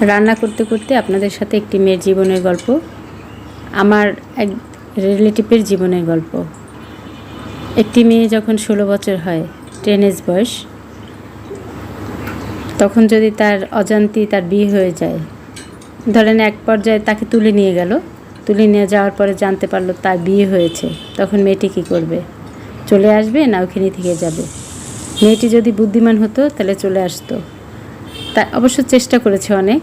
রান্না করতে করতে আপনাদের সাথে একটি মেয়ের জীবনের গল্প, আমার এক রিলেটিভের জীবনের গল্প। একটি মেয়ে যখন 16 বছর হয়, টিনেজ বয়স, তখন যদি তার অজান্তে তার বিয়ে হয়ে যায়, ধরেন এক পর্যায়ে তাকে তুলে নিয়ে গেল, তুলে নিয়ে যাওয়ার পরে জানতে পারলো তার বিয়ে হয়েছে, তখন মেয়েটি কী করবে? চলে আসবে না ওখানে থেকে যাবে? মেয়েটি যদি বুদ্ধিমান হতো তাহলে চলে আসতো। তা অবশ্য চেষ্টা করেছে অনেক,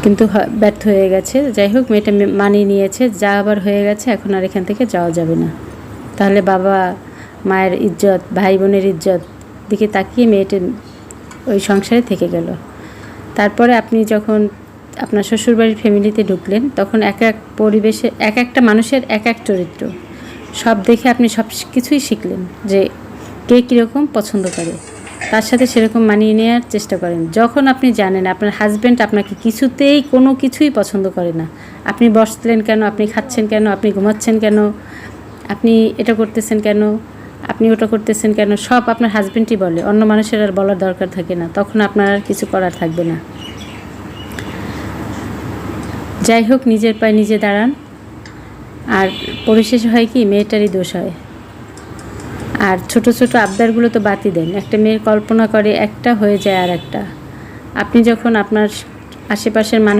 কিন্তু ব্যর্থ হয়ে গেছে। যাই হোক, মেয়েটা মানিয়ে নিয়েছে, যা আবার হয়ে গেছে, এখন আর এখান থেকে যাওয়া যাবে না। তাহলে বাবা মায়ের ইজ্জত, ভাই বোনের ইজ্জত দিকে তাকিয়ে মেয়েটা ওই সংসারে থেকে গেল। তারপরে আপনি যখন আপনার শ্বশুরবাড়ির ফ্যামিলিতে ঢুকলেন, তখন এক এক পরিবেশে এক একটা মানুষের এক এক চরিত্র, সব দেখে আপনি সব কিছুই শিখলেন যে কে কীরকম পছন্দ করে, তার সাথে সেরকম মানিয়ে নেওয়ার চেষ্টা করেন। যখন আপনি জানেন আপনার হাজব্যান্ড আপনাকে কিছুতেই কোনো কিছুই পছন্দ করে না, আপনি বসলেন কেন, আপনি খাচ্ছেন কেন, আপনি ঘুমাচ্ছেন কেন, আপনি এটা করতেছেন কেন, আপনি ওটা করতেছেন কেন, সব আপনার হাজব্যান্ডই বলে, অন্য মানুষের আর বলার দরকার থাকে না। তখন আপনার আর কিছু করার থাকবে না। যাই হোক, নিজের পায়ে নিজে দাঁড়ান। আর পরিশেষে হয় কি, মেয়েটারই দোষ হয়। আর ছোট ছোট আবদারগুলো তো বাতি দেন। একটা মেয়ের কল্পনা করে একটা, হয়ে যায় আর একটা। আপনি যখন আপনার আশেপাশের মানুষ